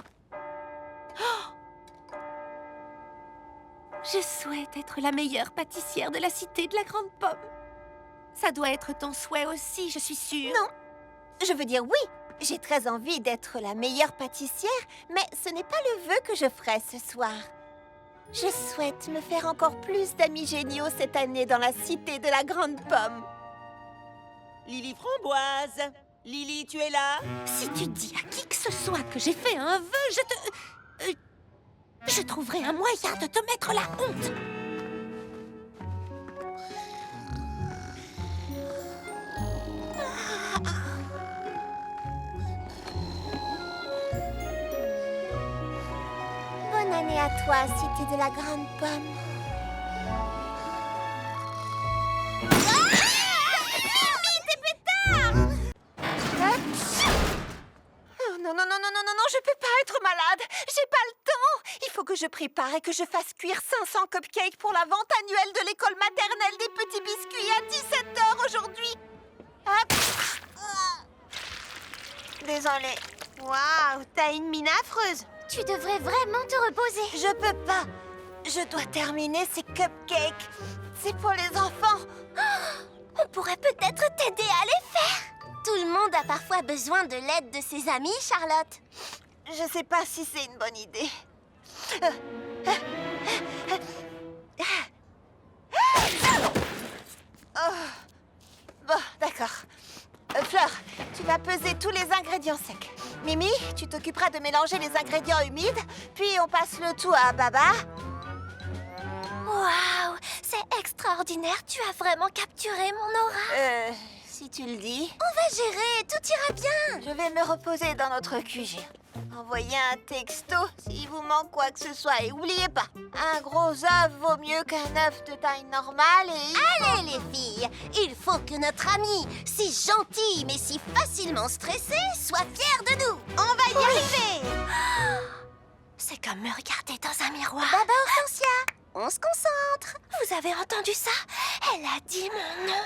S3: Oh! Je souhaite être la meilleure pâtissière de la cité de la Grande Pomme. Ça doit être ton souhait aussi, je suis sûre.
S1: Non, je veux dire oui. J'ai très envie d'être la meilleure pâtissière, mais ce n'est pas le vœu que je ferai ce soir. Je souhaite me faire encore plus d'amis géniaux cette année dans la cité de la Grande Pomme.
S5: Lily Framboise! Lily, tu es là?
S3: Si tu dis à qui que ce soit que j'ai fait un vœu, je trouverai un moyen de te mettre la honte.
S1: Bonne année à toi, cité de la Grande Pomme. Non, je peux pas être malade. J'ai pas le temps. Il faut que je prépare et que je fasse cuire 500 cupcakes pour la vente annuelle de l'école maternelle des petits biscuits à 17h aujourd'hui. Hop. Désolée. Waouh, t'as une mine affreuse.
S2: Tu devrais vraiment te reposer.
S1: Je peux pas. Je dois terminer ces cupcakes. C'est pour les enfants.
S2: On pourrait peut-être t'aider à les faire. Tout le monde a parfois besoin de l'aide de ses amis, Charlotte.
S1: Je sais pas si c'est une bonne idée. Bon, d'accord. Fleur, tu vas peser tous les ingrédients secs. Mimi, tu t'occuperas de mélanger les ingrédients humides, puis on passe le tout à Baba.
S2: Waouh, c'est extraordinaire. Tu as vraiment capturé mon aura.
S1: si tu le dis.
S2: On va gérer, tout ira bien.
S1: Je vais me reposer dans notre QG. Envoyez un texto s'il vous manque quoi que ce soit. Et oubliez pas, un gros œuf vaut mieux qu'un œuf de taille normale et...
S2: Allez les filles, il faut que notre amie, si gentille mais si facilement stressée, soit fière de nous.
S1: On va y arriver.
S2: C'est comme me regarder dans un miroir. Baba Hortensia, on se concentre.
S1: Vous avez entendu ça?
S2: Elle a dit mon nom.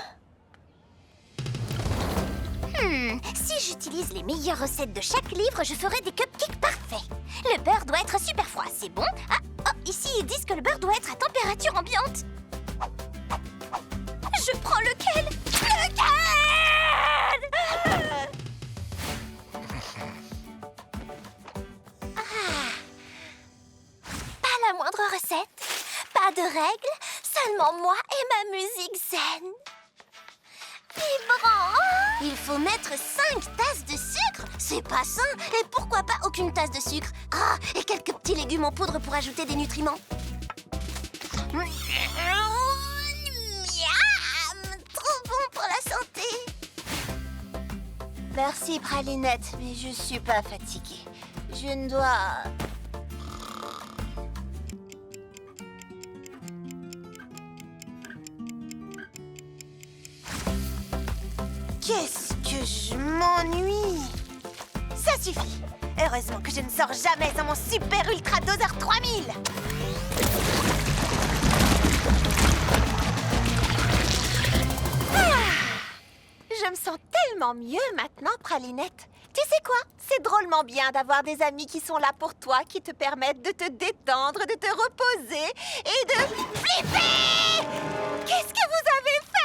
S2: Si j'utilise les meilleures recettes de chaque livre, je ferai des cupcakes parfaits. Le beurre doit être super froid, c'est bon? Ah, oh, ici ils disent que le beurre doit être à température ambiante. Je prends lequel? Pas la moindre recette, pas de règles, seulement moi et ma musique zen. Vibrant! Il faut mettre 5 tasses de sucre. C'est pas sain. Et pourquoi pas aucune tasse de sucre? Ah, et quelques petits légumes en poudre pour ajouter des nutriments. Miam! Trop bon pour la santé.
S1: Merci, Pralinette, mais je suis pas fatiguée. Je ne dois... Qu'est-ce que je m'ennuie! Ça suffit! Heureusement que je ne sors jamais dans mon super ultra doseur 3000! Je me sens tellement mieux maintenant, Pralinette. Tu sais quoi? C'est drôlement bien d'avoir des amis qui sont là pour toi, qui te permettent de te détendre, de te reposer et de flipper! Qu'est-ce que vous avez fait?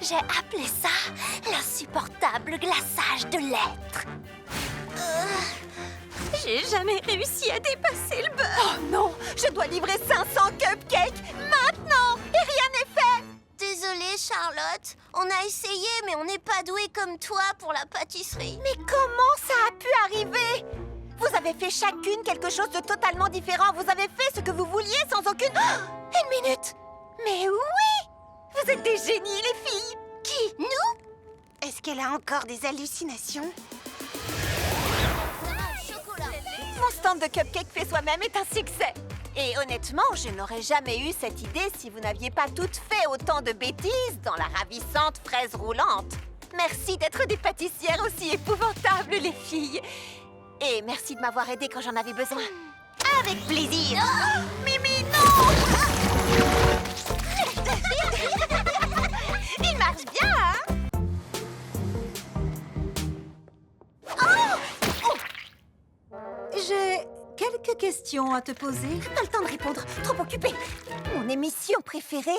S2: J'ai appelé ça l'insupportable glaçage de l'être.
S1: J'ai jamais réussi à dépasser le beurre. Oh non, je dois livrer 500 cupcakes maintenant et rien n'est fait.
S2: Désolée, Charlotte. On a essayé, mais on n'est pas doué comme toi pour la pâtisserie.
S1: Mais comment ça a pu arriver? Vous avez fait chacune quelque chose de totalement différent. Vous avez fait ce que vous vouliez sans aucune... Oh, une minute. Mais oui! Vous êtes des génies, les filles.
S2: Qui? Nous?
S1: Est-ce qu'elle a encore des hallucinations? Mon stand de cupcakes fait soi-même est un succès. Et honnêtement, je n'aurais jamais eu cette idée si vous n'aviez pas toutes fait autant de bêtises dans la ravissante fraise roulante. Merci d'être des pâtissières aussi épouvantables, les filles. Et merci de m'avoir aidée quand j'en avais besoin. Avec plaisir. Mimi, non! Il marche bien, hein?
S8: J'ai quelques questions à te poser.
S1: Pas le temps de répondre, trop occupée. Mon émission préférée,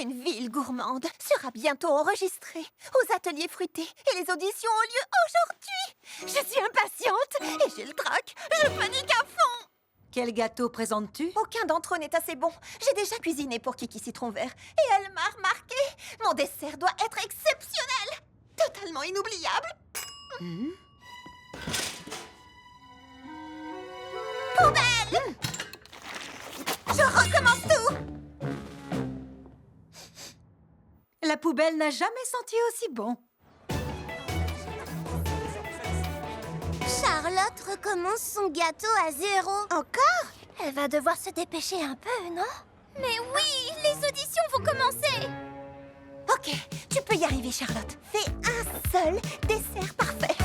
S1: Une ville gourmande, sera bientôt enregistrée aux ateliers fruités et les auditions ont lieu aujourd'hui. Je suis impatiente et j'ai le trac, je panique à fond.
S8: Quel gâteau présentes-tu?
S1: Aucun d'entre eux n'est assez bon. J'ai déjà cuisiné pour Kiki Citron Vert et elle m'a remarqué. Mon dessert doit être exceptionnel, totalement inoubliable. Poubelle! Je recommence tout!
S8: La poubelle n'a jamais senti aussi bon.
S2: Charlotte recommence son gâteau à 0.
S1: Encore?
S2: Elle va devoir se dépêcher un peu, non? Mais oui, les auditions vont commencer.
S1: Ok, tu peux y arriver, Charlotte. Fais un seul dessert parfait.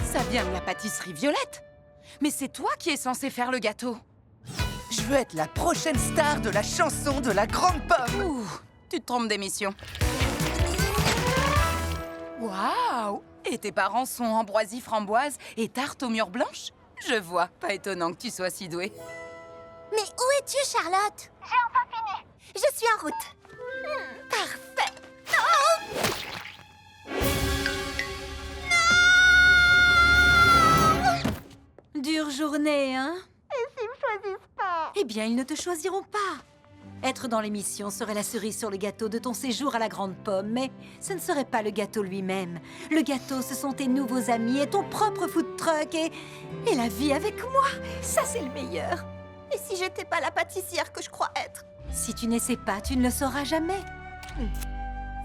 S9: Ça vient de la pâtisserie Violette. Mais c'est toi qui es censé faire le gâteau.
S4: Je veux être la prochaine star de la chanson de la grande pomme.
S9: Ouh, tu te trompes d'émission. Waouh! Et tes parents sont ambroisie framboise et tarte aux mûres blanches? Je vois, pas étonnant que tu sois si douée.
S2: Mais où es-tu, Charlotte?
S1: J'ai enfin fini. Je suis en route. Parfait. Oh!
S8: Dure journée, hein?
S1: Et s'ils me choisissent pas?
S8: Eh bien, ils ne te choisiront pas. Être dans l'émission serait la cerise sur le gâteau de ton séjour à la Grande Pomme, mais ce ne serait pas le gâteau lui-même. Le gâteau, ce sont tes nouveaux amis et ton propre food truck et la vie avec moi. Ça, c'est le meilleur.
S1: Et si j'étais pas la pâtissière que je crois être?
S8: Si tu n'essaies pas, tu ne le sauras jamais.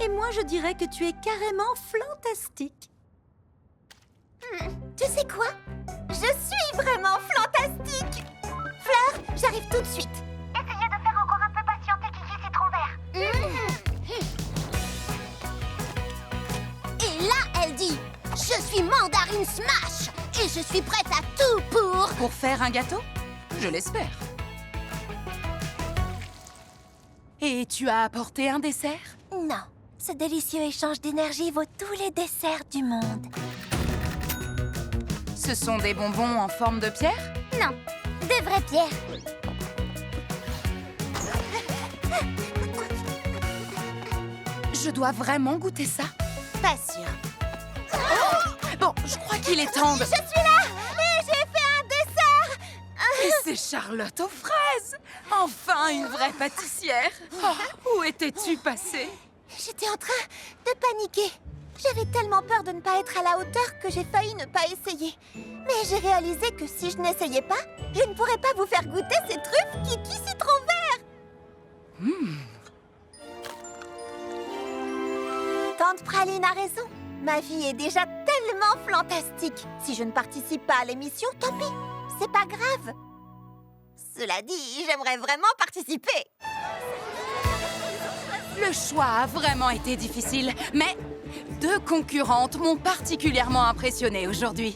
S8: Et moi, je dirais que tu es carrément fantastique.
S1: Tu sais quoi? Je suis vraiment fantastique! Fleur, j'arrive tout de suite.
S2: Essayez de faire encore un peu patienter Kiki Citron Vert.
S1: Et là, elle dit « Je suis Mandarine Smash et je suis prête à tout pour... »
S9: Pour faire un gâteau? Je l'espère. Et tu as apporté un dessert?
S1: Non, ce délicieux échange d'énergie vaut tous les desserts du monde.
S9: Ce sont des bonbons en forme de pierre?
S2: Non, de vraies pierres.
S9: Je dois vraiment goûter ça?
S1: Pas sûr.
S9: Bon, je crois qu'il est temps de...
S1: Je suis là! Et j'ai fait un dessert!
S9: Et c'est Charlotte aux fraises! Enfin, une vraie pâtissière! Oh, où étais-tu passée?
S1: J'étais en train de paniquer. J'avais tellement peur de ne pas être à la hauteur que j'ai failli ne pas essayer. Mais j'ai réalisé que si je n'essayais pas, je ne pourrais pas vous faire goûter ces truffes Kiki Citron Vert. Tante Praline a raison. Ma vie est déjà tellement fantastique. Si je ne participe pas à l'émission, tant pis. C'est pas grave. Cela dit, j'aimerais vraiment participer.
S9: Le choix a vraiment été difficile, mais 2 concurrentes m'ont particulièrement impressionnée aujourd'hui.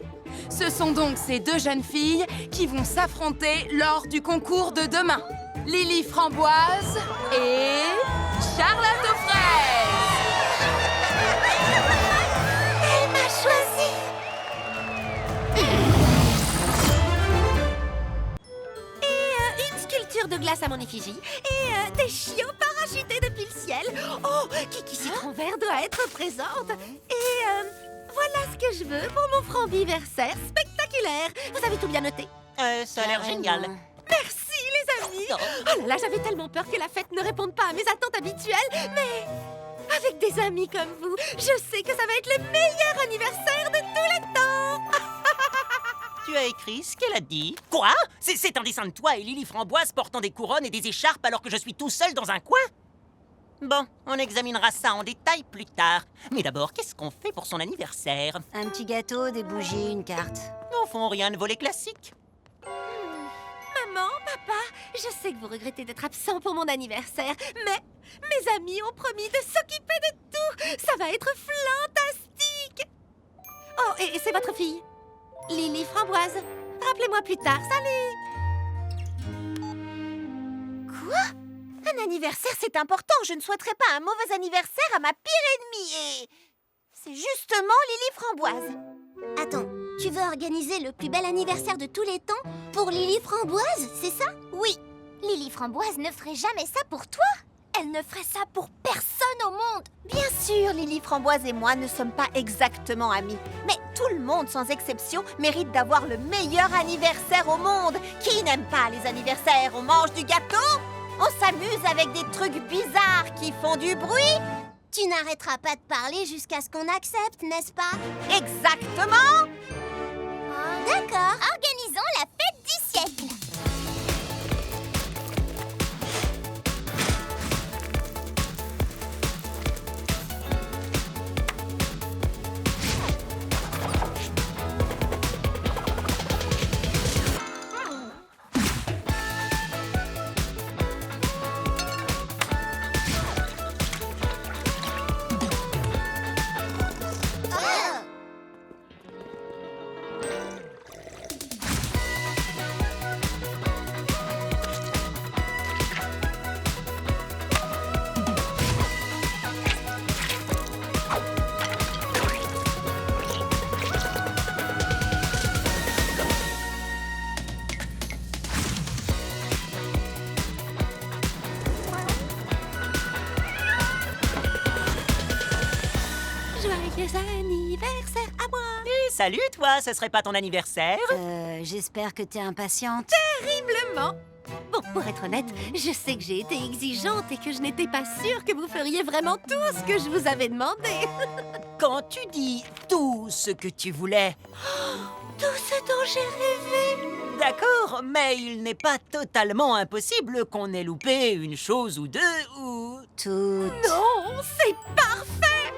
S9: Ce sont donc ces 2 jeunes filles qui vont s'affronter lors du concours de demain. Lily Framboise et Charlotte aux fraises.
S1: Elle m'a choisie.
S3: Une sculpture de glace à mon effigie et des chiots parachutés depuis le ciel. Oh, Kiki Citron Vert doit être présente. Et voilà ce que je veux pour mon franbiversaire spectaculaire. Vous avez tout bien noté?
S5: Ça a l'air génial.
S3: Merci, les amis. Oh là là, j'avais tellement peur que la fête ne réponde pas à mes attentes habituelles. Mais avec des amis comme vous, je sais que ça va être le meilleur anniversaire de tous les temps.
S5: Tu as écrit ce qu'elle a dit. Quoi? C'est un dessin de toi et Lily Framboise portant des couronnes et des écharpes alors que je suis tout seul dans un coin? Bon, on examinera ça en détail plus tard. Mais d'abord, qu'est-ce qu'on fait pour son anniversaire?
S8: Un petit gâteau, des bougies, une carte.
S5: Au fond, rien de volé classique.
S3: Maman, papa, je sais que vous regrettez d'être absent pour mon anniversaire, mais mes amis ont promis de s'occuper de tout. Ça va être fantastique. Oh, et c'est votre fille, Lily Framboise. Rappelez-moi plus tard, salut.
S1: Quoi? Un anniversaire, c'est important. Je ne souhaiterais pas un mauvais anniversaire à ma pire ennemie. Et c'est justement Lily Framboise.
S2: Attends, tu veux organiser le plus bel anniversaire de tous les temps pour Lily Framboise, c'est ça?
S1: Oui.
S2: Lily Framboise ne ferait jamais ça pour toi.
S1: Elle ne ferait ça pour personne au monde. Bien sûr, Lily Framboise et moi ne sommes pas exactement amis. Mais tout le monde, sans exception, mérite d'avoir le meilleur anniversaire au monde. Qui n'aime pas les anniversaires? On mange du gâteau? On s'amuse avec des trucs bizarres qui font du bruit?
S2: Tu n'arrêteras pas de parler jusqu'à ce qu'on accepte, n'est-ce pas?
S1: Exactement!
S2: D'accord, organisons la fête du siècle.
S5: Salut, toi, ce serait pas ton anniversaire?
S8: J'espère que t'es impatiente.
S3: Terriblement. Bon, pour être honnête, je sais que j'ai été exigeante et que je n'étais pas sûre que vous feriez vraiment tout ce que je vous avais demandé.
S5: Quand tu dis tout ce que tu voulais...
S3: Tout ce dont j'ai rêvé.
S5: D'accord, mais il n'est pas totalement impossible qu'on ait loupé une chose ou deux, ou...
S8: Tout.
S3: Non, c'est parfait.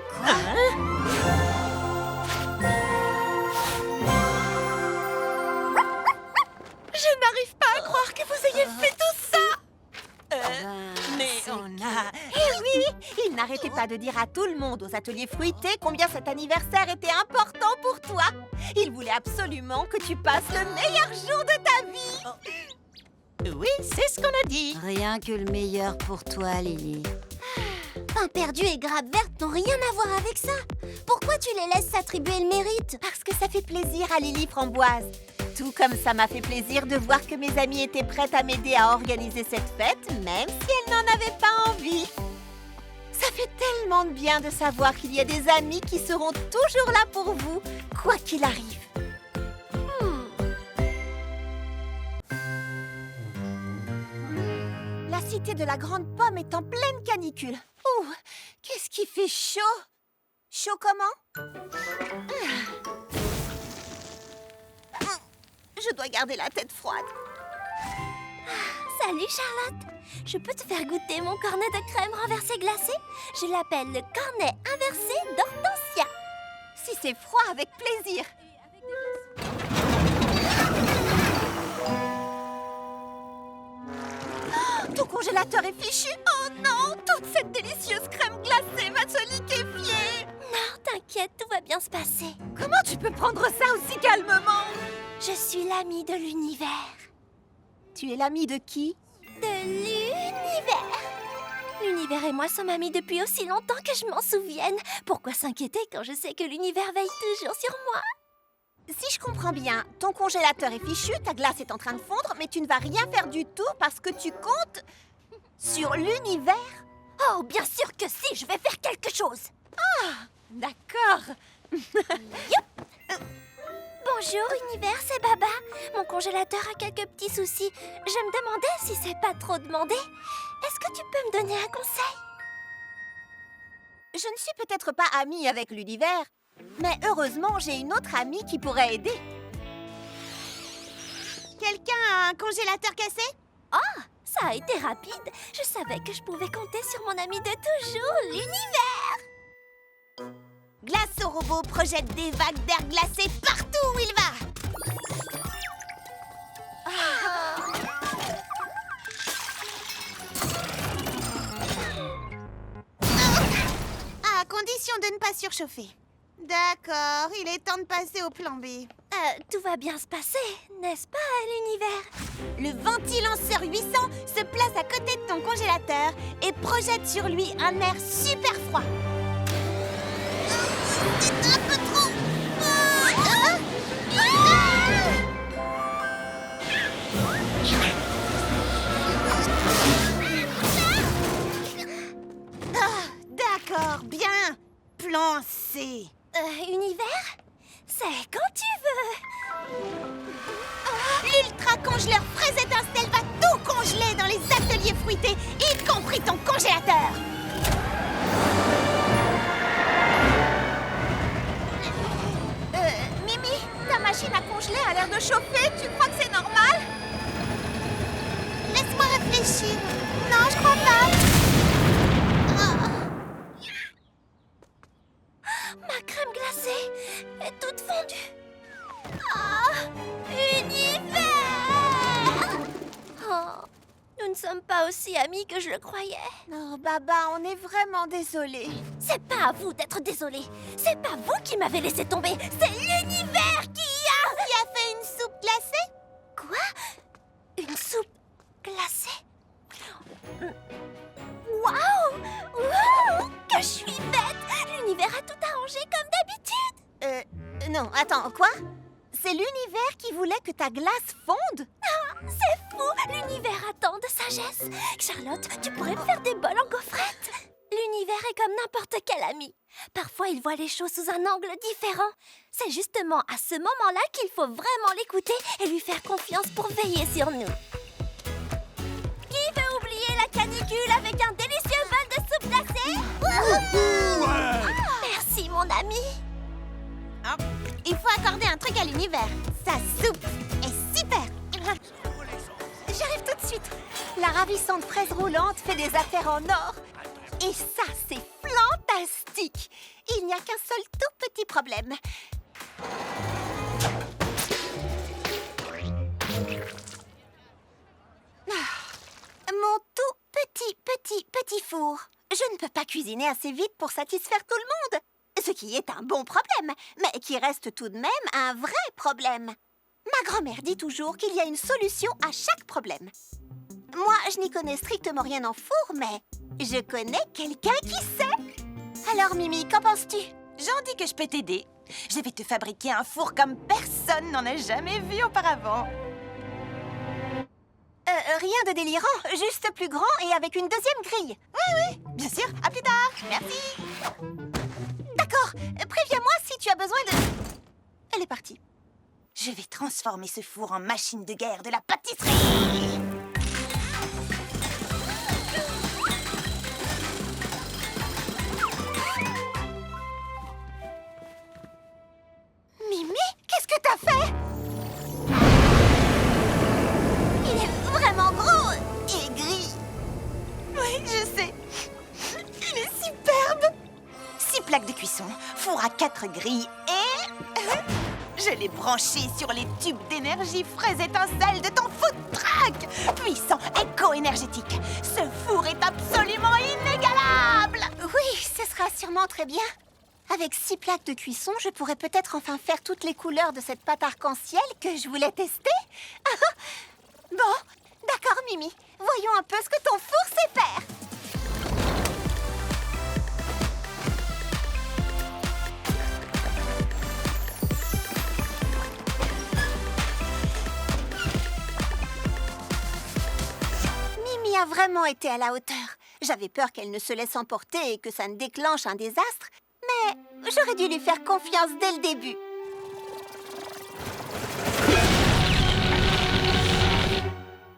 S3: Je n'arrive pas à croire que vous ayez fait tout ça.
S5: Mais on a...
S1: Eh oui, il n'arrêtait pas de dire à tout le monde aux ateliers fruités combien cet anniversaire était important pour toi. Il voulait absolument que tu passes le meilleur jour de ta vie.
S5: Oui, c'est ce qu'on a dit.
S8: Rien que le meilleur pour toi, Lily.
S2: Pain perdu et grappe verte n'ont rien à voir avec ça. Pourquoi tu les laisses s'attribuer le mérite?
S1: Parce que ça fait plaisir à Lily Framboise. Tout comme ça m'a fait plaisir de voir que mes amies étaient prêtes à m'aider à organiser cette fête, même si elles n'en avaient pas envie. Ça fait tellement de bien de savoir qu'il y a des amis qui seront toujours là pour vous, quoi qu'il arrive. La cité de la Grande Pomme est en pleine canicule. Ouh, qu'est-ce qui fait chaud? Chaud comment? Je dois garder la tête froide.
S2: Salut Charlotte. Je peux te faire goûter mon cornet de crème renversée glacée? Je l'appelle le cornet inversé d'Hortensia.
S1: Si c'est froid, avec plaisir. Ton congélateur est fichu. Oh non, toute cette délicieuse crème glacée va se liquéfier.
S2: Non, t'inquiète, tout va bien se passer.
S1: Comment tu peux prendre ça aussi calmement?
S2: Je suis l'amie de l'univers.
S1: Tu es l'amie de qui?
S2: De l'univers. L'univers et moi sommes amis depuis aussi longtemps que je m'en souvienne. Pourquoi s'inquiéter quand je sais que l'univers veille toujours sur moi?
S1: Si je comprends bien, ton congélateur est fichu, ta glace est en train de fondre, mais tu ne vas rien faire du tout parce que tu comptes sur l'univers.
S2: Oh, bien sûr que si, je vais faire quelque chose.
S1: D'accord.
S2: Bonjour, univers, c'est Baba. Mon congélateur a quelques petits soucis. Je me demandais si c'est pas trop demandé. Est-ce que tu peux me donner un conseil?
S1: Je ne suis peut-être pas amie avec l'univers, mais heureusement, j'ai une autre amie qui pourrait aider. Quelqu'un a un congélateur cassé?
S2: Ça a été rapide. Je savais que je pouvais compter sur mon ami de toujours, l'univers.
S1: Glace au robot projette des vagues d'air glacé partout où il va. À condition de ne pas surchauffer. D'accord, il est temps de passer au plan B.
S2: Tout va bien se passer, n'est-ce pas, l'univers?
S1: Le ventilanceur 800 se place à côté de ton congélateur et projette sur lui un air super froid. C'est un peu trop... D'accord, bien. Plan C.
S2: Univers? C'est quand tu veux.
S1: L'ultra congeleur fraise étincelle va tout congeler dans les ateliers fruités, y compris ton congélateur. Mimi, ta machine à congeler a l'air de chauffer. Tu crois que c'est normal? Laisse-moi réfléchir. Non, je crois pas.
S2: Ma crème glacée est toute fondue. Univers! Oh, nous ne sommes pas aussi amis que je le croyais.
S1: Non, Baba, on est vraiment désolés.
S2: C'est pas à vous d'être désolé. C'est pas vous qui m'avez laissé tomber. C'est l'univers qui a
S1: fait une soupe glacée?
S2: Quoi? Une soupe glacée? Waouh! Waouh! Que je suis bête! L'univers a tout arrangé comme d'habitude.
S1: Non, attends, quoi? C'est l'univers qui voulait que ta glace fonde?
S2: C'est fou! L'univers a tant de sagesse. Charlotte, tu pourrais me faire des bols en gaufrettes?
S1: L'univers est comme n'importe quel ami. Parfois, il voit les choses sous un angle différent. C'est justement à ce moment-là qu'il faut vraiment l'écouter et lui faire confiance pour veiller sur nous. Qui veut oublier la canicule avec un délicieux bol de soupe glacée? Merci, mon ami. Il faut accorder un truc à l'univers. Sa soupe est super. J'arrive tout de suite. La ravissante fraise roulante fait des affaires en or. Et ça, c'est fantastique. Il n'y a qu'un seul tout petit problème. Mon tout petit four. Je ne peux pas cuisiner assez vite pour satisfaire tout le monde. Ce qui est un bon problème, mais qui reste tout de même un vrai problème. Ma grand-mère dit toujours qu'il y a une solution à chaque problème. Moi, je n'y connais strictement rien en four, mais je connais quelqu'un qui sait. Alors, Mimi, qu'en penses-tu?
S10: J'en dis que je peux t'aider. Je vais te fabriquer un four comme personne n'en a jamais vu auparavant.
S1: Rien de délirant, juste plus grand et avec une deuxième grille.
S10: Oui, bien sûr. À plus tard. Merci.
S1: D'accord, préviens-moi si tu as besoin de... Elle est partie.
S10: Je vais transformer ce four en machine de guerre de la pâtisserie.
S1: Mimi, qu'est-ce que t'as fait? Il est vraiment gros et gris.
S10: Oui, je sais. Il est superbe. 6 plaques de cuisson, four à 4 grilles et... je l'ai branché sur les tubes d'énergie fraise étincelle de ton food truck. Puissant, éco-énergétique. Ce four est absolument inégalable.
S1: Oui, ce sera sûrement très bien. Avec 6 plaques de cuisson, je pourrais peut-être enfin faire toutes les couleurs de cette pâte arc-en-ciel que je voulais tester. Bon, d'accord, Mimi. Voyons un peu ce que ton four sait faire. Mimi a vraiment été à la hauteur. J'avais peur qu'elle ne se laisse emporter et que ça ne déclenche un désastre. Mais j'aurais dû lui faire confiance dès le début.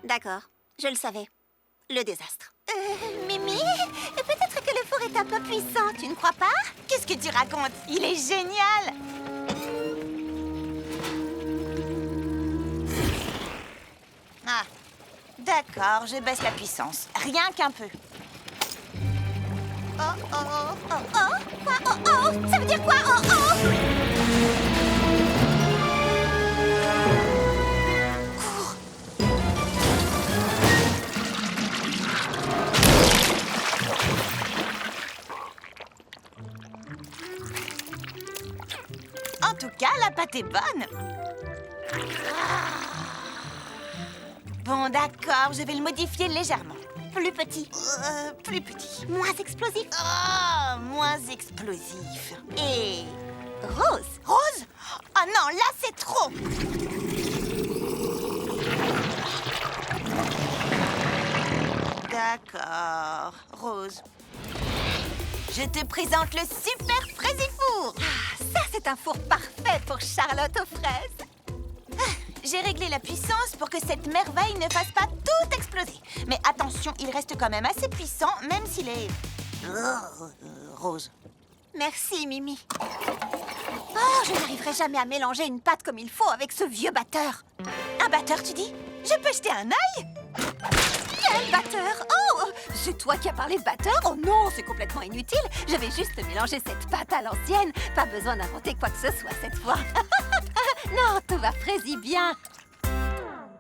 S1: D'accord, je le savais. Le désastre. Mimi, peut-être que le four est un peu puissant, tu ne crois pas?
S10: Qu'est-ce que tu racontes? Il est génial. Ah, d'accord, je baisse la puissance. Rien qu'un peu.
S1: Oh, oh, oh, oh, oh. Quoi? Oh, oh. Ça veut dire quoi? Oh, oh. Cours.
S10: En tout cas, la pâte est bonne. Bon, d'accord, je vais le modifier légèrement.
S1: Plus petit.
S10: Plus petit.
S1: Moins explosif.
S10: Oh, moins explosif.
S1: Et rose.
S10: Rose? Oh non, là c'est trop. D'accord, Rose. Je te présente le super fraisifour.
S1: Ça, c'est un four parfait pour Charlotte aux fraises.
S10: J'ai réglé la puissance pour que cette merveille ne fasse pas tout exploser. Mais attention, il reste quand même assez puissant, même s'il est... rose.
S1: Merci, Mimi. Oh, je n'arriverai jamais à mélanger une pâte comme il faut avec ce vieux batteur.
S10: Un batteur, tu dis? Je peux jeter un œil?
S1: Quel batteur? Oh, c'est toi qui as parlé de batteur? Oh non, c'est complètement inutile. Je vais juste mélanger cette pâte à l'ancienne. Pas besoin d'inventer quoi que ce soit cette fois. Non, tout va fraisi bien.